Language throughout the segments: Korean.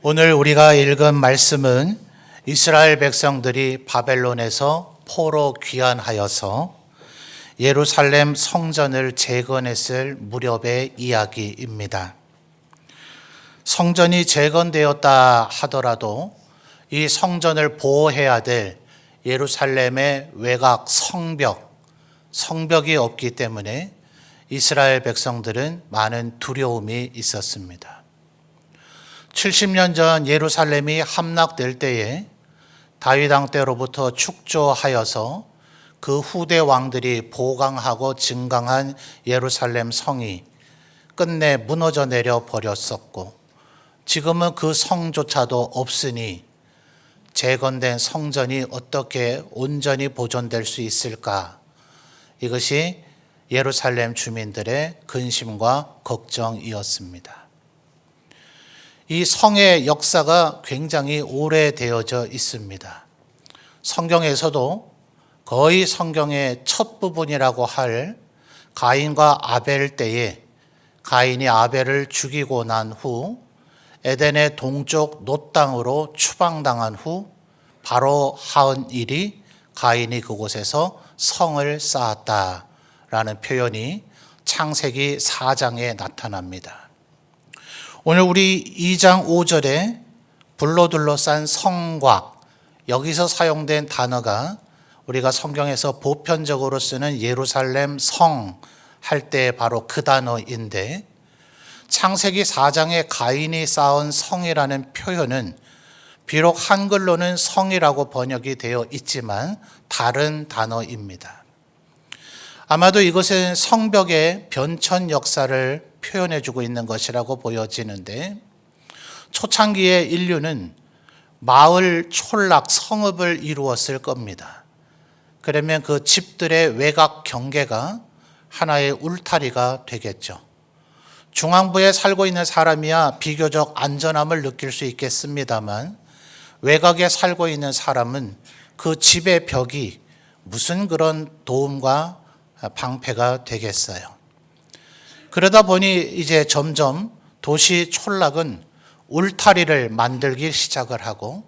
오늘 우리가 읽은 말씀은 이스라엘 백성들이 바벨론에서 포로 귀환하여서 예루살렘 성전을 재건했을 무렵의 이야기입니다. 성전이 재건되었다 하더라도 이 성전을 보호해야 될 예루살렘의 외곽 성벽이 없기 때문에 이스라엘 백성들은 많은 두려움이 있었습니다. 70년 전 예루살렘이 함락될 때에 다윗 왕 때로부터 축조하여서 그 후대 왕들이 보강하고 증강한 예루살렘 성이 끝내 무너져 내려 버렸었고, 지금은 그 성조차도 없으니 재건된 성전이 어떻게 온전히 보존될 수 있을까? 이것이 예루살렘 주민들의 근심과 걱정이었습니다. 이 성의 역사가 굉장히 오래되어져 있습니다. 성경에서도 거의 성경의 첫 부분이라고 할 가인과 아벨 때에 가인이 아벨을 죽이고 난 후 에덴의 동쪽 놋 땅으로 추방당한 후 바로 하은 일이 가인이 그곳에서 성을 쌓았다라는 표현이 창세기 4장에 나타납니다. 오늘 우리 2장 5절에 불로 둘러싼 성곽, 여기서 사용된 단어가 우리가 성경에서 보편적으로 쓰는 예루살렘 성 할 때 바로 그 단어인데, 창세기 4장에 가인이 쌓은 성이라는 표현은 비록 한글로는 성이라고 번역이 되어 있지만 다른 단어입니다. 아마도 이것은 성벽의 변천 역사를 표현해주고 있는 것이라고 보여지는데, 초창기의 인류는 마을, 촌락, 성읍을 이루었을 겁니다. 그러면 그 집들의 외곽 경계가 하나의 울타리가 되겠죠. 중앙부에 살고 있는 사람이야 비교적 안전함을 느낄 수 있겠습니다만, 외곽에 살고 있는 사람은 그 집의 벽이 무슨 그런 도움과 방패가 되겠어요. 그러다 보니 이제 점점 도시 촌락은 울타리를 만들기 시작을 하고,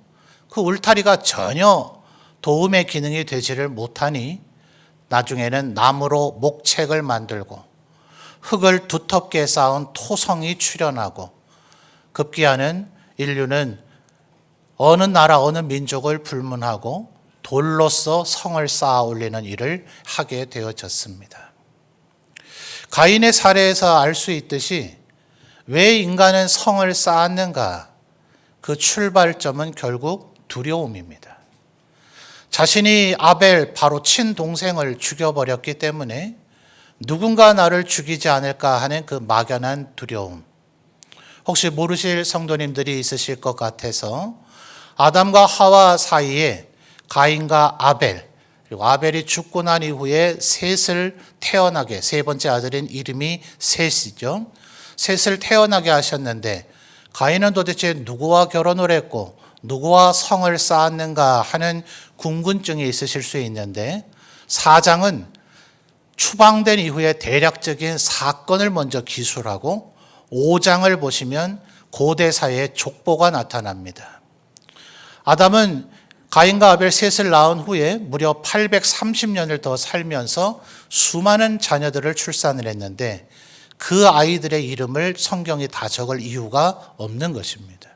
그 울타리가 전혀 도움의 기능이 되지를 못하니 나중에는 나무로 목책을 만들고 흙을 두텁게 쌓은 토성이 출현하고, 급기야는 인류는 어느 나라 어느 민족을 불문하고 돌로서 성을 쌓아 올리는 일을 하게 되어졌습니다. 가인의 사례에서 알 수 있듯이 왜 인간은 성을 쌓았는가? 그 출발점은 결국 두려움입니다. 자신이 아벨, 바로 친동생을 죽여버렸기 때문에 누군가 나를 죽이지 않을까 하는 그 막연한 두려움. 혹시 모르실 성도님들이 있으실 것 같아서 아담과 하와 사이에 가인과 아벨, 그리고 아벨이 죽고 난 이후에 셋을 태어나게, 세 번째 아들인 이름이 셋이죠. 셋을 태어나게 하셨는데, 가인은 도대체 누구와 결혼을 했고 누구와 성을 쌓았는가 하는 궁금증이 있으실 수 있는데, 4장은 추방된 이후에 대략적인 사건을 먼저 기술하고 5장을 보시면 고대사의 족보가 나타납니다. 아담은 가인과 아벨 셋을 낳은 후에 무려 830년을 더 살면서 수많은 자녀들을 출산을 했는데, 그 아이들의 이름을 성경이 다 적을 이유가 없는 것입니다.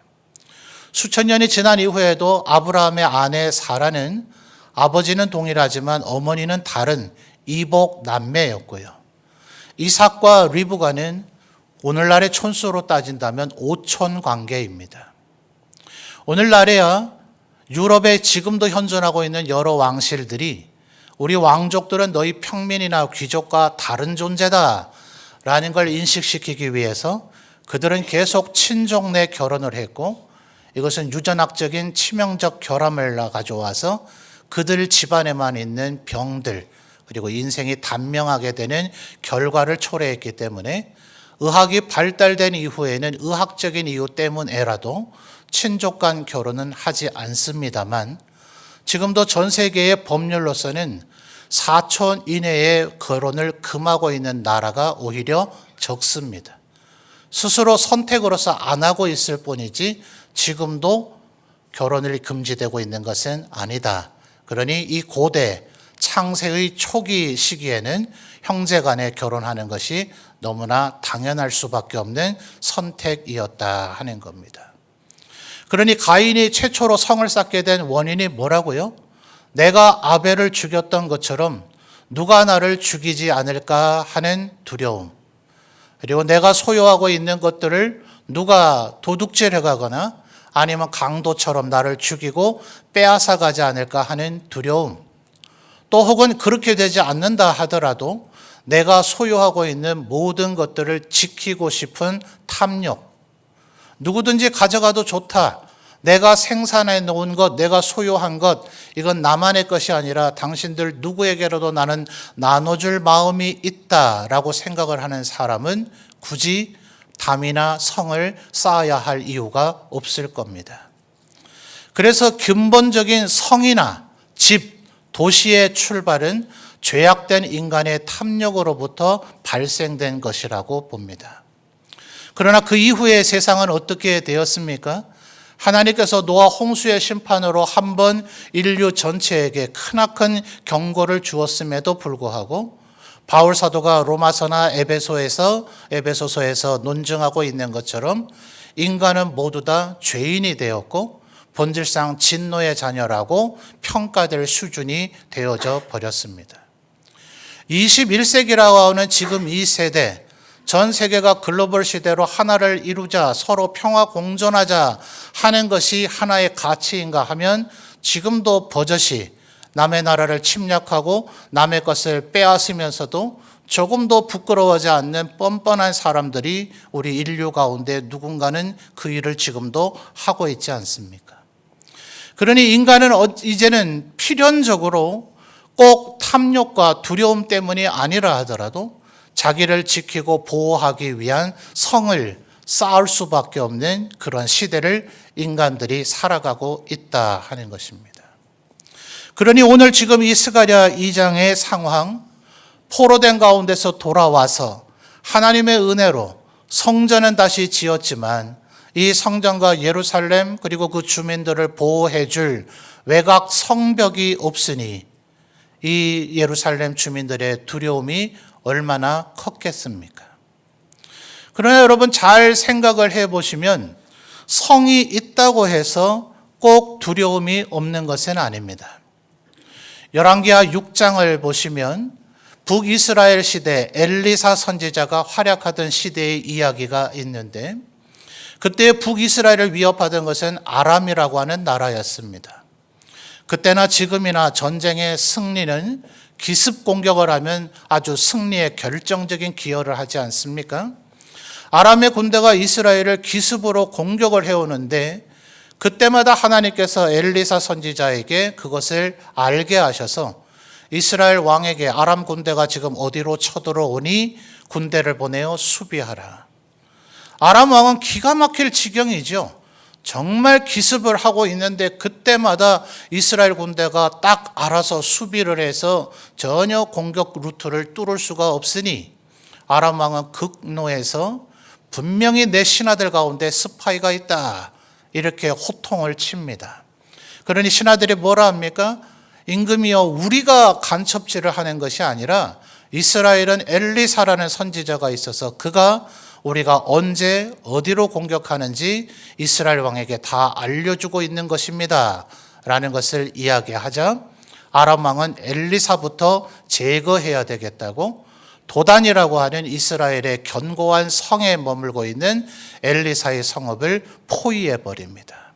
수천 년이 지난 이후에도 아브라함의 아내 사라는 아버지는 동일하지만 어머니는 다른 이복 남매였고요. 이삭과 리브가는 오늘날의 촌수로 따진다면 오촌 관계입니다. 오늘날에야 유럽에 지금도 현존하고 있는 여러 왕실들이 우리 왕족들은 너희 평민이나 귀족과 다른 존재다 라는 걸 인식시키기 위해서 그들은 계속 친족 내 결혼을 했고, 이것은 유전학적인 치명적 결함을 가져와서 그들 집안에만 있는 병들, 그리고 인생이 단명하게 되는 결과를 초래했기 때문에 의학이 발달된 이후에는 의학적인 이유 때문에라도 친족 간 결혼은 하지 않습니다만, 지금도 전 세계의 법률로서는 사촌 이내의 결혼을 금하고 있는 나라가 오히려 적습니다. 스스로 선택으로서 안 하고 있을 뿐이지 지금도 결혼을 금지되고 있는 것은 아니다. 그러니 이 고대 창세의 초기 시기에는 형제 간에 결혼하는 것이 너무나 당연할 수밖에 없는 선택이었다 하는 겁니다. 그러니 가인이 최초로 성을 쌓게 된 원인이 뭐라고요? 내가 아벨을 죽였던 것처럼 누가 나를 죽이지 않을까 하는 두려움. 그리고 내가 소유하고 있는 것들을 누가 도둑질해 가거나 아니면 강도처럼 나를 죽이고 빼앗아 가지 않을까 하는 두려움. 또 혹은 그렇게 되지 않는다 하더라도 내가 소유하고 있는 모든 것들을 지키고 싶은 탐욕. 누구든지 가져가도 좋다. 내가 생산해 놓은 것, 내가 소유한 것, 이건 나만의 것이 아니라 당신들 누구에게라도 나는 나눠줄 마음이 있다라고 생각을 하는 사람은 굳이 담이나 성을 쌓아야 할 이유가 없을 겁니다. 그래서 근본적인 성이나 집, 도시의 출발은 죄악된 인간의 탐욕으로부터 발생된 것이라고 봅니다. 그러나 그 이후에 세상은 어떻게 되었습니까? 하나님께서 노아 홍수의 심판으로 한 번 인류 전체에게 크나큰 경고를 주었음에도 불구하고 바울 사도가 로마서나 에베소서에서 논증하고 있는 것처럼 인간은 모두 다 죄인이 되었고 본질상 진노의 자녀라고 평가될 수준이 되어져 버렸습니다. 21세기라고 하는 지금 이 세대, 전 세계가 글로벌 시대로 하나를 이루자, 서로 평화 공존하자 하는 것이 하나의 가치인가 하면 지금도 버젓이 남의 나라를 침략하고 남의 것을 빼앗으면서도 조금도 부끄러워하지 않는 뻔뻔한 사람들이 우리 인류 가운데 누군가는 그 일을 지금도 하고 있지 않습니까? 그러니 인간은 이제는 필연적으로 꼭 탐욕과 두려움 때문이 아니라 하더라도 자기를 지키고 보호하기 위한 성을 쌓을 수밖에 없는 그런 시대를 인간들이 살아가고 있다 하는 것입니다. 그러니 오늘 지금 이 스가랴 2장의 상황, 포로된 가운데서 돌아와서 하나님의 은혜로 성전은 다시 지었지만 이 성전과 예루살렘 그리고 그 주민들을 보호해 줄 외곽 성벽이 없으니 이 예루살렘 주민들의 두려움이 얼마나 컸겠습니까? 그러나 여러분 잘 생각을 해보시면 성이 있다고 해서 꼭 두려움이 없는 것은 아닙니다. 열왕기하 6장을 보시면 북이스라엘 시대 엘리사 선지자가 활약하던 시대의 이야기가 있는데 그때 북이스라엘을 위협하던 것은 아람이라고 하는 나라였습니다. 그때나 지금이나 전쟁의 승리는 기습 공격을 하면 아주 승리에 결정적인 기여를 하지 않습니까? 아람의 군대가 이스라엘을 기습으로 공격을 해오는데 그때마다 하나님께서 엘리사 선지자에게 그것을 알게 하셔서 이스라엘 왕에게 아람 군대가 지금 어디로 쳐들어오니 군대를 보내어 수비하라. 아람 왕은 기가 막힐 지경이죠. 정말 기습을 하고 있는데 그때마다 이스라엘 군대가 딱 알아서 수비를 해서 전혀 공격 루트를 뚫을 수가 없으니 아람 왕은 극노해서 분명히 내 신하들 가운데 스파이가 있다. 이렇게 호통을 칩니다. 그러니 신하들이 뭐라 합니까? 임금이여 우리가 간첩질을 하는 것이 아니라 이스라엘은 엘리사라는 선지자가 있어서 그가 우리가 언제 어디로 공격하는지 이스라엘 왕에게 다 알려주고 있는 것입니다. 라는 것을 이야기하자 아람 왕은 엘리사부터 제거해야 되겠다고 도단이라고 하는 이스라엘의 견고한 성에 머물고 있는 엘리사의 성읍을 포위해 버립니다.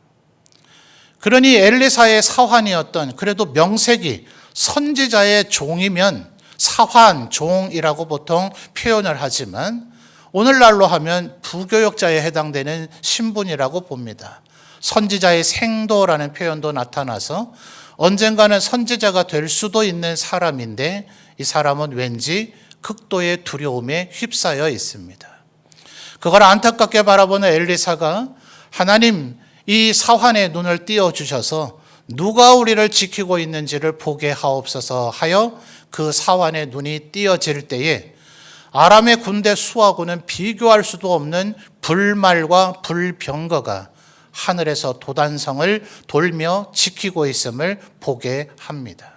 그러니 엘리사의 사환이었던 그래도 명색이 선지자의 종이면 사환, 종이라고 보통 표현을 하지만 오늘날로 하면 부교역자에 해당되는 신분이라고 봅니다. 선지자의 생도라는 표현도 나타나서 언젠가는 선지자가 될 수도 있는 사람인데 이 사람은 왠지 극도의 두려움에 휩싸여 있습니다. 그걸 안타깝게 바라보는 엘리사가 하나님 이 사환의 눈을 띄워주셔서 누가 우리를 지키고 있는지를 보게 하옵소서 하여 그 사환의 눈이 띄어질 때에 아람의 군대 수하고는 비교할 수도 없는 불말과 불병거가 하늘에서 도단성을 돌며 지키고 있음을 보게 합니다.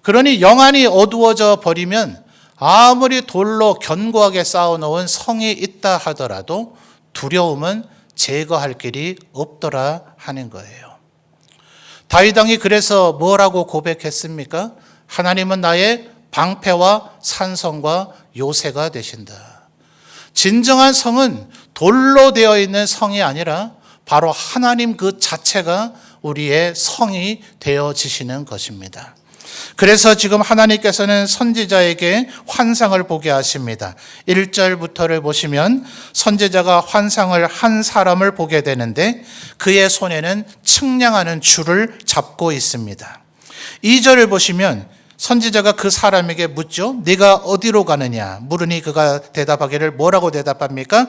그러니 영안이 어두워져 버리면 아무리 돌로 견고하게 쌓아놓은 성이 있다 하더라도 두려움은 제거할 길이 없더라 하는 거예요. 다윗 왕이 그래서 뭐라고 고백했습니까? 하나님은 나의 방패와 산성과 요새가 되신다. 진정한 성은 돌로 되어 있는 성이 아니라 바로 하나님 그 자체가 우리의 성이 되어지시는 것입니다. 그래서 지금 하나님께서는 선지자에게 환상을 보게 하십니다. 1절부터를 보시면 선지자가 환상을 한 사람을 보게 되는데 그의 손에는 측량하는 줄을 잡고 있습니다. 2절을 보시면 선지자가 그 사람에게 묻죠. 네가 어디로 가느냐 물으니 그가 대답하기를 뭐라고 대답합니까?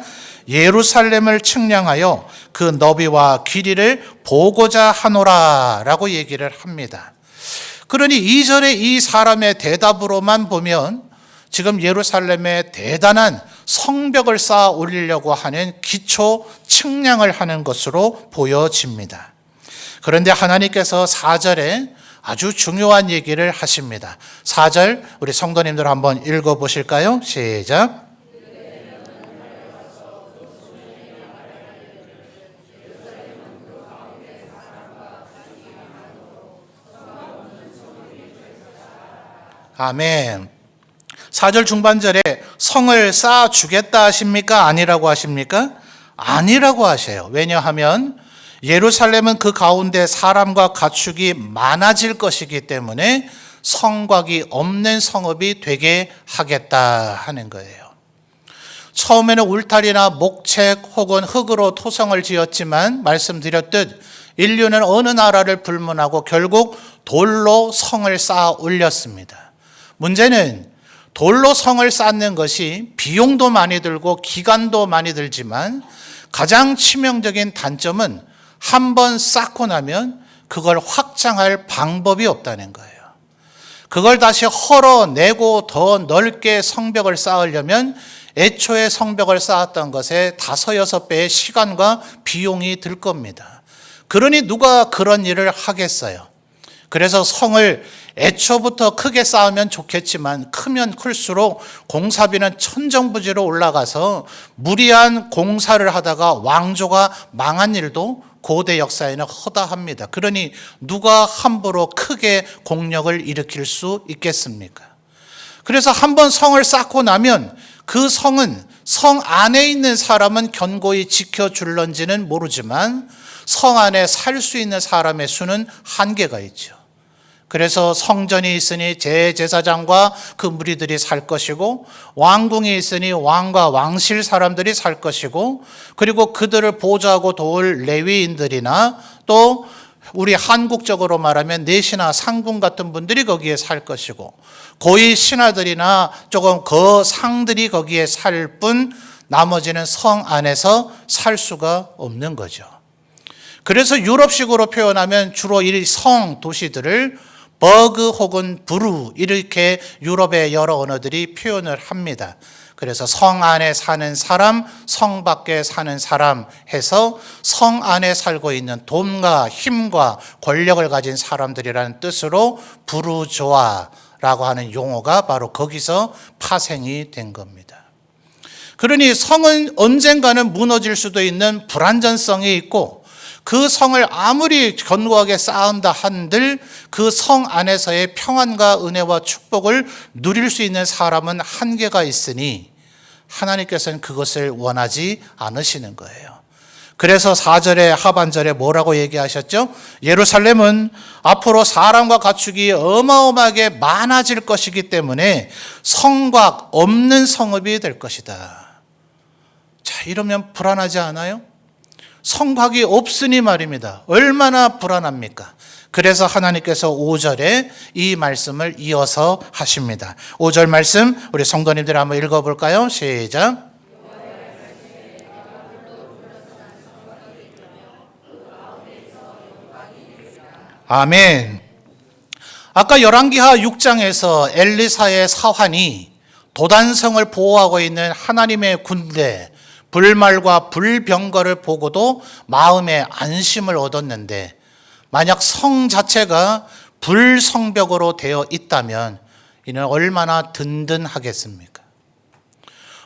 예루살렘을 측량하여 그 너비와 길이를 보고자 하노라 라고 얘기를 합니다. 그러니 2절의 이 사람의 대답으로만 보면 지금 예루살렘에 대단한 성벽을 쌓아 올리려고 하는 기초 측량을 하는 것으로 보여집니다. 그런데 하나님께서 4절에 아주 중요한 얘기를 하십니다. 4절 우리 성도님들 한번 읽어보실까요? 시작. 아멘. 4절 중반절에 성을 쌓아주겠다 하십니까? 아니라고 하십니까? 아니라고 하셔요. 왜냐하면 예루살렘은 그 가운데 사람과 가축이 많아질 것이기 때문에 성곽이 없는 성읍이 되게 하겠다 하는 거예요. 처음에는 울타리나 목책 혹은 흙으로 토성을 지었지만 말씀드렸듯 인류는 어느 나라를 불문하고 결국 돌로 성을 쌓아 올렸습니다. 문제는 돌로 성을 쌓는 것이 비용도 많이 들고 기간도 많이 들지만 가장 치명적인 단점은 한번 쌓고 나면 그걸 확장할 방법이 없다는 거예요. 그걸 다시 헐어내고 더 넓게 성벽을 쌓으려면 애초에 성벽을 쌓았던 것에 5, 6배의 시간과 비용이 들 겁니다. 그러니 누가 그런 일을 하겠어요? 그래서 성을 애초부터 크게 쌓으면 좋겠지만 크면 클수록 공사비는 천정부지로 올라가서 무리한 공사를 하다가 왕조가 망한 일도 고대 역사에는 허다합니다. 그러니 누가 함부로 크게 공력을 일으킬 수 있겠습니까? 그래서 한번 성을 쌓고 나면 그 성은 성 안에 있는 사람은 견고히 지켜줄런지는 모르지만 성 안에 살 수 있는 사람의 수는 한계가 있죠. 그래서 성전이 있으니 제사장과 그 무리들이 살 것이고 왕궁이 있으니 왕과 왕실 사람들이 살 것이고 그리고 그들을 보좌하고 도울 레위인들이나 또 우리 한국적으로 말하면 내시나 상궁 같은 분들이 거기에 살 것이고 고위 신하들이나 조금 거상들이 거기에 살 뿐 나머지는 성 안에서 살 수가 없는 거죠. 그래서 유럽식으로 표현하면 주로 이 성 도시들을 버그 혹은 브루 이렇게 유럽의 여러 언어들이 표현을 합니다. 그래서 성 안에 사는 사람, 성 밖에 사는 사람 해서 성 안에 살고 있는 돈과 힘과 권력을 가진 사람들이라는 뜻으로 부르조아라고 하는 용어가 바로 거기서 파생이 된 겁니다. 그러니 성은 언젠가는 무너질 수도 있는 불안전성이 있고 그 성을 아무리 견고하게 쌓은다 한들 그 성 안에서의 평안과 은혜와 축복을 누릴 수 있는 사람은 한계가 있으니 하나님께서는 그것을 원하지 않으시는 거예요. 그래서 4절의 하반절에 뭐라고 얘기하셨죠? 예루살렘은 앞으로 사람과 가축이 어마어마하게 많아질 것이기 때문에 성곽 없는 성읍이 될 것이다. 자, 이러면 불안하지 않아요? 성곽이 없으니 말입니다. 얼마나 불안합니까? 그래서 하나님께서 5절에 이 말씀을 이어서 하십니다. 5절 말씀 우리 성도님들 한번 읽어볼까요? 시작. 아멘. 아까 열왕기하 6장에서 엘리사의 사환이 도단성을 보호하고 있는 하나님의 군대, 불말과 불병거를 보고도 마음의 안심을 얻었는데, 만약 성 자체가 불성벽으로 되어 있다면 이는 얼마나 든든하겠습니까?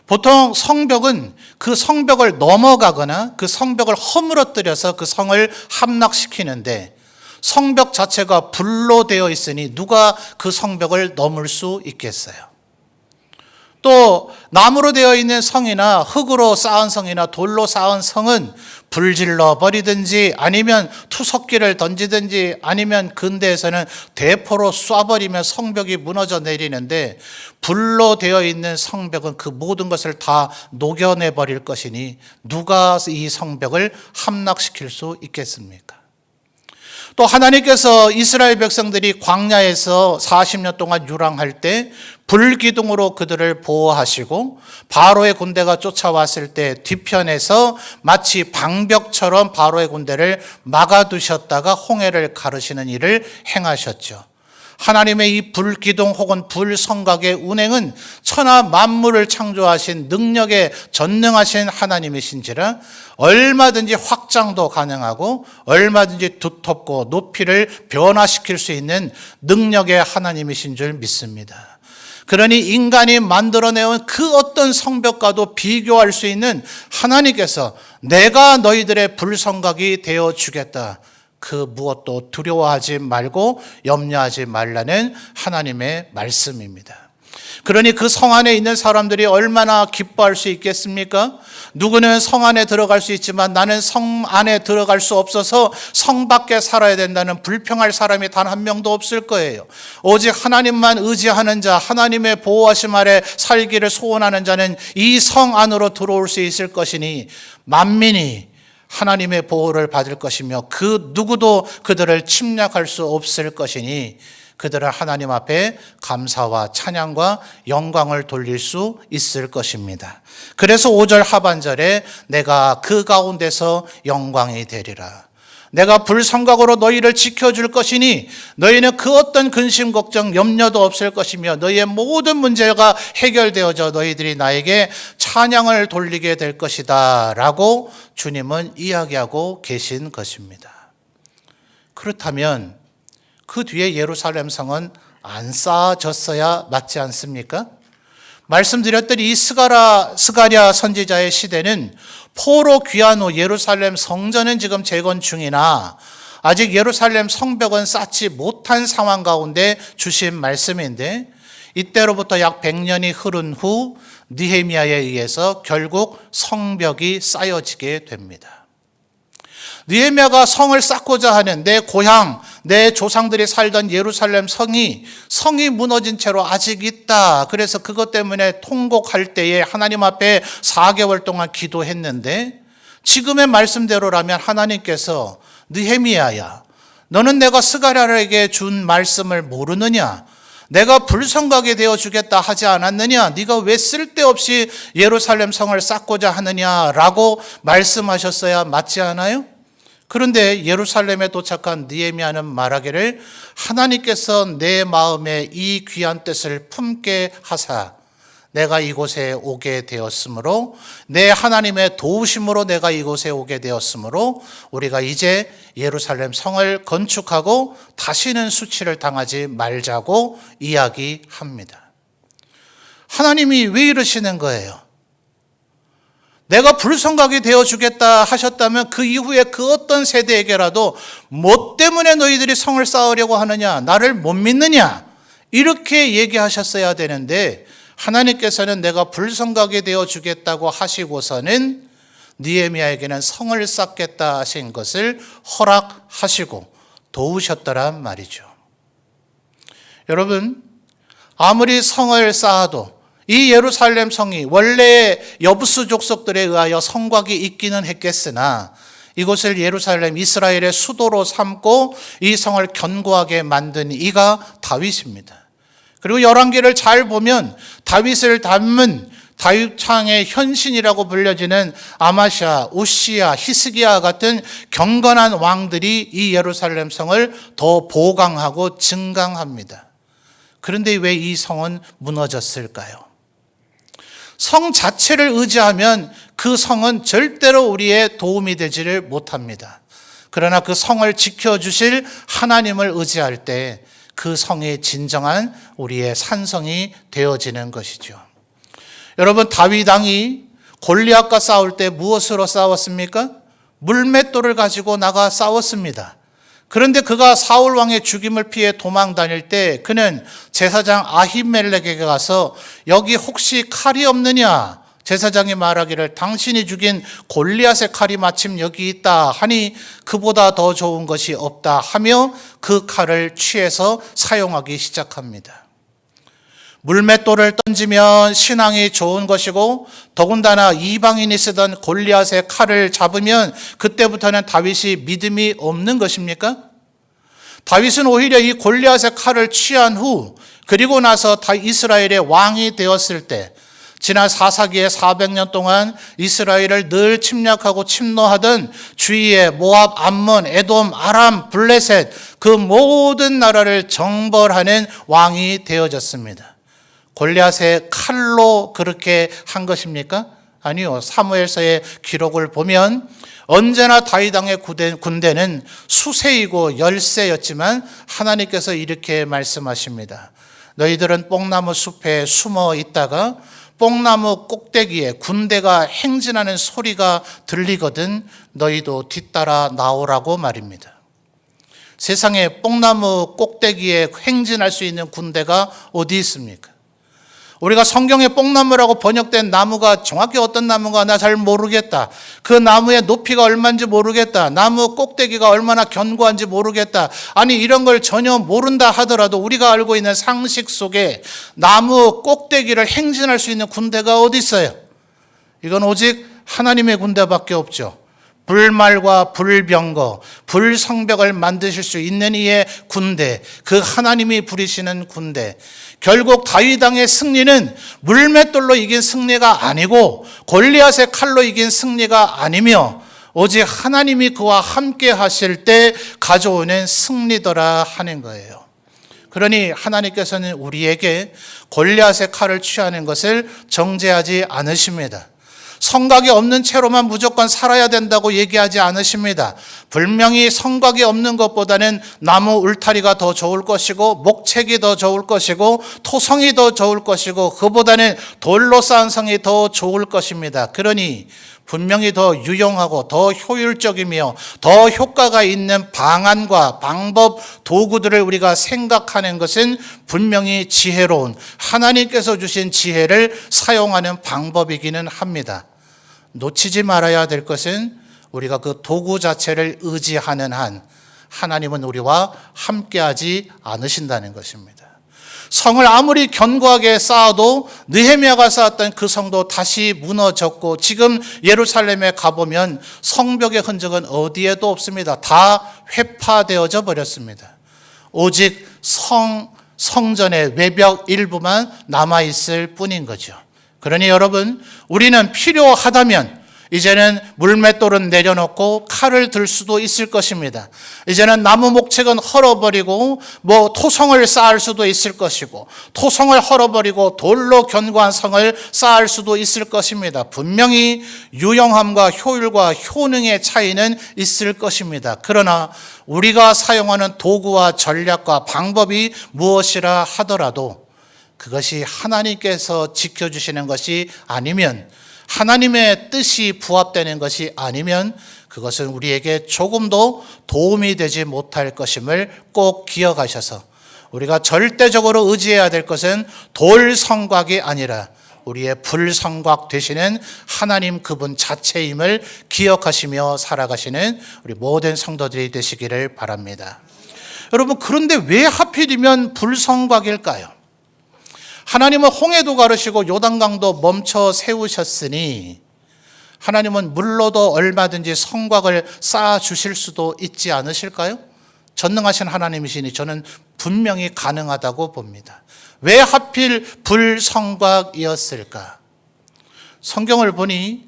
보통 성벽은 그 성벽을 넘어가거나 그 성벽을 허물어뜨려서 그 성을 함락시키는데, 성벽 자체가 불로 되어 있으니 누가 그 성벽을 넘을 수 있겠어요? 또 나무로 되어 있는 성이나 흙으로 쌓은 성이나 돌로 쌓은 성은 불질러 버리든지 아니면 투석기를 던지든지 아니면 근대에서는 대포로 쏴버리면 성벽이 무너져 내리는데, 불로 되어 있는 성벽은 그 모든 것을 다 녹여내 버릴 것이니 누가 이 성벽을 함락시킬 수 있겠습니까? 또 하나님께서 이스라엘 백성들이 광야에서 40년 동안 유랑할 때 불기둥으로 그들을 보호하시고, 바로의 군대가 쫓아왔을 때 뒤편에서 마치 방벽처럼 바로의 군대를 막아두셨다가 홍해를 가르시는 일을 행하셨죠. 하나님의 이 불기둥 혹은 불성각의 운행은 천하 만물을 창조하신 능력에 전능하신 하나님이신지라 얼마든지 확장도 가능하고 얼마든지 두텁고 높이를 변화시킬 수 있는 능력의 하나님이신 줄 믿습니다. 그러니 인간이 만들어내온 그 어떤 성벽과도 비교할 수 있는 하나님께서 내가 너희들의 불성각이 되어주겠다, 그 무엇도 두려워하지 말고 염려하지 말라는 하나님의 말씀입니다. 그러니 그 성 안에 있는 사람들이 얼마나 기뻐할 수 있겠습니까? 누구는 성 안에 들어갈 수 있지만 나는 성 안에 들어갈 수 없어서 성 밖에 살아야 된다는 불평할 사람이 단 한 명도 없을 거예요. 오직 하나님만 의지하는 자, 하나님의 보호하심 아래 살기를 소원하는 자는 이 성 안으로 들어올 수 있을 것이니 만민이 하나님의 보호를 받을 것이며 그 누구도 그들을 침략할 수 없을 것이니 그들은 하나님 앞에 감사와 찬양과 영광을 돌릴 수 있을 것입니다. 그래서 5절 하반절에 내가 그 가운데서 영광이 되리라. 내가 불성각으로 너희를 지켜줄 것이니 너희는 그 어떤 근심 걱정 염려도 없을 것이며 너희의 모든 문제가 해결되어져 너희들이 나에게 찬양을 돌리게 될 것이다 라고 주님은 이야기하고 계신 것입니다. 그렇다면 그 뒤에 예루살렘 성은 안 쌓아졌어야 맞지 않습니까? 말씀드렸더니 이 스가랴 선지자의 시대는 포로 귀환 후 예루살렘 성전은 지금 재건중이나 아직 예루살렘 성벽은 쌓지 못한 상황 가운데 주신 말씀인데, 이때로부터 약 100년이 흐른 후 느헤미야에 의해서 결국 성벽이 쌓여지게 됩니다. 느헤미야가 성을 쌓고자 하는 내 고향, 내 조상들이 살던 예루살렘 성이 무너진 채로 아직 있다. 그래서 그것 때문에 통곡할 때에 하나님 앞에 4개월 동안 기도했는데, 지금의 말씀대로라면 하나님께서 느헤미야야, 너는 내가 스가랴에게 준 말씀을 모르느냐? 내가 불성각이 되어 주겠다 하지 않았느냐? 네가 왜 쓸데없이 예루살렘 성을 쌓고자 하느냐라고 말씀하셨어야 맞지 않아요? 그런데 예루살렘에 도착한 느헤미야는 말하기를 하나님께서 내 마음에 이 귀한 뜻을 품게 하사 내가 이곳에 오게 되었으므로, 내 하나님의 도우심으로 내가 이곳에 오게 되었으므로 우리가 이제 예루살렘 성을 건축하고 다시는 수치를 당하지 말자고 이야기합니다. 하나님이 왜 이러시는 거예요? 내가 불성각이 되어주겠다 하셨다면 그 이후에 그 어떤 세대에게라도 뭐 때문에 너희들이 성을 쌓으려고 하느냐, 나를 못 믿느냐, 이렇게 얘기하셨어야 되는데, 하나님께서는 내가 불성각이 되어주겠다고 하시고서는 느헤미야에게는 성을 쌓겠다 하신 것을 허락하시고 도우셨더란 말이죠. 여러분, 아무리 성을 쌓아도 이 예루살렘 성이 원래 여부스 족속들에 의하여 성곽이 있기는 했겠으나 이곳을 예루살렘 이스라엘의 수도로 삼고 이 성을 견고하게 만든 이가 다윗입니다. 그리고 열왕기를 잘 보면 다윗을 닮은 다윗 창의 현신이라고 불려지는 아마샤, 우시야, 히스기야 같은 경건한 왕들이 이 예루살렘 성을 더 보강하고 증강합니다. 그런데 왜 이 성은 무너졌을까요? 성 자체를 의지하면 그 성은 절대로 우리의 도움이 되지를 못합니다. 그러나 그 성을 지켜주실 하나님을 의지할 때 그 성이 진정한 우리의 산성이 되어지는 것이죠. 여러분, 다윗 왕이 골리앗과 싸울 때 무엇으로 싸웠습니까? 물맷돌을 가지고 나가 싸웠습니다. 그런데 그가 사울 왕의 죽임을 피해 도망 다닐 때 그는 제사장 아히멜렉에게 가서 여기 혹시 칼이 없느냐? 제사장이 말하기를 당신이 죽인 골리앗의 칼이 마침 여기 있다 하니 그보다 더 좋은 것이 없다 하며 그 칼을 취해서 사용하기 시작합니다. 물맷돌을 던지면 신앙이 좋은 것이고 더군다나 이방인이 쓰던 골리앗의 칼을 잡으면 그때부터는 다윗이 믿음이 없는 것입니까? 다윗은 오히려 이 골리앗의 칼을 취한 후 그리고 나서 이스라엘의 왕이 되었을 때 지난 사사기의 400년 동안 이스라엘을 늘 침략하고 침노하던 주위의 모압, 암몬, 에돔, 아람, 블레셋 그 모든 나라를 정벌하는 왕이 되어졌습니다. 골리앗의 칼로 그렇게 한 것입니까? 아니요. 사무엘서의 기록을 보면 언제나 다윗 왕의 군대는 수세이고 열세였지만 하나님께서 이렇게 말씀하십니다. 너희들은 뽕나무 숲에 숨어 있다가 뽕나무 꼭대기에 군대가 행진하는 소리가 들리거든 너희도 뒤따라 나오라고 말입니다. 세상에 뽕나무 꼭대기에 행진할 수 있는 군대가 어디 있습니까? 우리가 성경에 뽕나무라고 번역된 나무가 정확히 어떤 나무가 나 잘 모르겠다. 그 나무의 높이가 얼마인지 모르겠다. 나무 꼭대기가 얼마나 견고한지 모르겠다. 아니 이런 걸 전혀 모른다 하더라도 우리가 알고 있는 상식 속에 나무 꼭대기를 행진할 수 있는 군대가 어디 있어요? 이건 오직 하나님의 군대밖에 없죠. 불말과 불병거, 불성벽을 만드실 수 있는 이의 군대, 그 하나님이 부리시는 군대. 결국 다윗 왕의 승리는 물맷돌로 이긴 승리가 아니고 골리앗의 칼로 이긴 승리가 아니며 오직 하나님이 그와 함께 하실 때 가져오는 승리더라 하는 거예요. 그러니 하나님께서는 우리에게 골리앗의 칼을 취하는 것을 정죄하지 않으십니다. 성곽이 없는 채로만 무조건 살아야 된다고 얘기하지 않으십니다. 분명히 성곽이 없는 것보다는 나무 울타리가 더 좋을 것이고 목책이 더 좋을 것이고 토성이 더 좋을 것이고 그보다는 돌로 쌓은 성이 더 좋을 것입니다. 그러니 분명히 더 유용하고 더 효율적이며 더 효과가 있는 방안과 방법, 도구들을 우리가 생각하는 것은 분명히 지혜로운 하나님께서 주신 지혜를 사용하는 방법이기는 합니다. 놓치지 말아야 될 것은 우리가 그 도구 자체를 의지하는 한 하나님은 우리와 함께하지 않으신다는 것입니다. 성을 아무리 견고하게 쌓아도 느헤미야가 쌓았던 그 성도 다시 무너졌고 지금 예루살렘에 가보면 성벽의 흔적은 어디에도 없습니다. 다 회파되어져 버렸습니다. 오직 성전의 외벽 일부만 남아있을 뿐인 거죠. 그러니 여러분, 우리는 필요하다면 이제는 물맷돌은 내려놓고 칼을 들 수도 있을 것입니다. 이제는 나무 목책은 헐어버리고 토성을 쌓을 수도 있을 것이고 토성을 헐어버리고 돌로 견고한 성을 쌓을 수도 있을 것입니다. 분명히 유용함과 효율과 효능의 차이는 있을 것입니다. 그러나 우리가 사용하는 도구와 전략과 방법이 무엇이라 하더라도 그것이 하나님께서 지켜주시는 것이 아니면 하나님의 뜻이 부합되는 것이 아니면 그것은 우리에게 조금도 도움이 되지 못할 것임을 꼭 기억하셔서 우리가 절대적으로 의지해야 될 것은 돌 성곽이 아니라 우리의 불성곽 되시는 하나님 그분 자체임을 기억하시며 살아가시는 우리 모든 성도들이 되시기를 바랍니다. 여러분, 그런데 왜 하필이면 불성곽일까요? 하나님은 홍해도 가르시고 요단강도 멈춰 세우셨으니 하나님은 물로도 얼마든지 성곽을 쌓아 주실 수도 있지 않으실까요? 전능하신 하나님이시니 저는 분명히 가능하다고 봅니다. 왜 하필 불성곽이었을까? 성경을 보니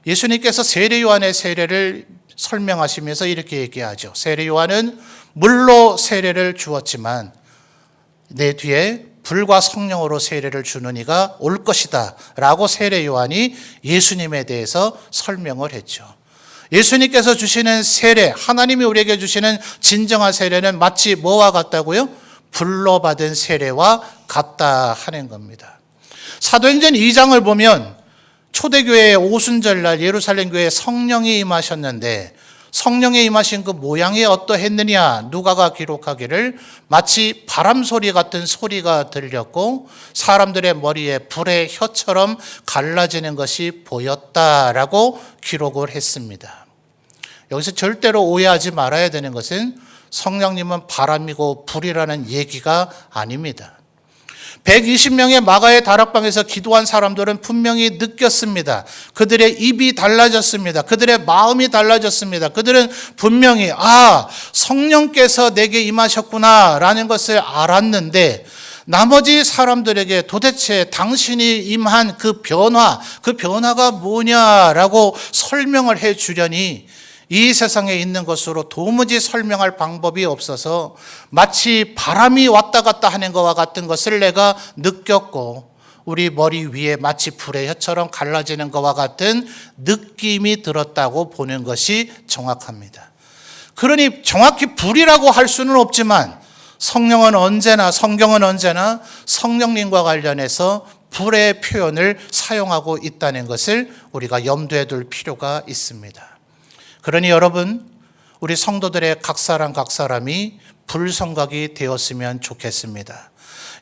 예수님께서 세례 요한의 세례를 설명하시면서 이렇게 얘기하죠. 세례 요한은 물로 세례를 주었지만 내 뒤에 불과 성령으로 세례를 주는 이가 올 것이다 라고 세례 요한이 예수님에 대해서 설명을 했죠. 예수님께서 주시는 세례, 하나님이 우리에게 주시는 진정한 세례는 마치 뭐와 같다고요? 불로 받은 세례와 같다 하는 겁니다. 사도행전 2장을 보면 초대교회의 오순절날 예루살렘 교회에 성령이 임하셨는데 성령에 임하신 그 모양이 어떠했느냐? 누가가 기록하기를 마치 바람 소리 같은 소리가 들렸고 사람들의 머리에 불의 혀처럼 갈라지는 것이 보였다라고 기록을 했습니다. 여기서 절대로 오해하지 말아야 되는 것은 성령님은 바람이고 불이라는 얘기가 아닙니다. 120명의 마가의 다락방에서 기도한 사람들은 분명히 느꼈습니다. 그들의 입이 달라졌습니다. 그들의 마음이 달라졌습니다. 그들은 분명히 성령께서 내게 임하셨구나 라는 것을 알았는데 나머지 사람들에게 도대체 당신이 임한 그 변화가 뭐냐라고 설명을 해 주려니 이 세상에 있는 것으로 도무지 설명할 방법이 없어서 마치 바람이 왔다 갔다 하는 것과 같은 것을 내가 느꼈고 우리 머리 위에 마치 불의 혀처럼 갈라지는 것과 같은 느낌이 들었다고 보는 것이 정확합니다. 그러니 정확히 불이라고 할 수는 없지만 성경은 언제나 성령님과 관련해서 불의 표현을 사용하고 있다는 것을 우리가 염두에 둘 필요가 있습니다. 그러니 여러분, 우리 성도들의 각 사람이 불성각이 되었으면 좋겠습니다.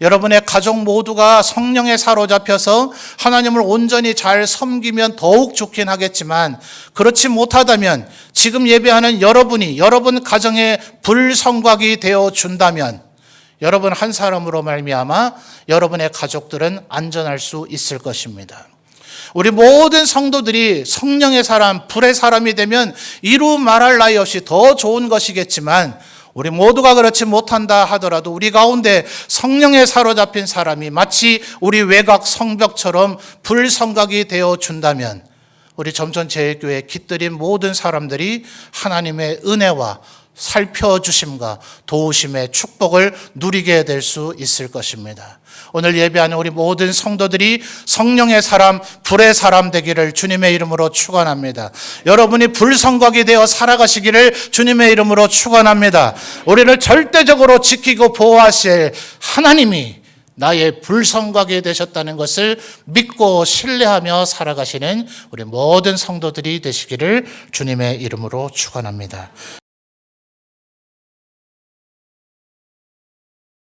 여러분의 가족 모두가 성령에 사로잡혀서 하나님을 온전히 잘 섬기면 더욱 좋긴 하겠지만 그렇지 못하다면 지금 예배하는 여러분 가정에 불성각이 되어 준다면 여러분 한 사람으로 말미암아 여러분의 가족들은 안전할 수 있을 것입니다. 우리 모든 성도들이 성령의 사람, 불의 사람이 되면 이루 말할 나위 없이 더 좋은 것이겠지만 우리 모두가 그렇지 못한다 하더라도 우리 가운데 성령에 사로잡힌 사람이 마치 우리 외곽 성벽처럼 불성각이 되어 준다면 우리 점천제일교회 깃들인 모든 사람들이 하나님의 은혜와 살펴주심과 도우심의 축복을 누리게 될 수 있을 것입니다. 오늘 예배하는 우리 모든 성도들이 성령의 사람, 불의 사람 되기를 주님의 이름으로 축원합니다. 여러분이 불성각이 되어 살아가시기를 주님의 이름으로 축원합니다. 우리를 절대적으로 지키고 보호하실 하나님이 나의 불성각이 되셨다는 것을 믿고 신뢰하며 살아가시는 우리 모든 성도들이 되시기를 주님의 이름으로 축원합니다.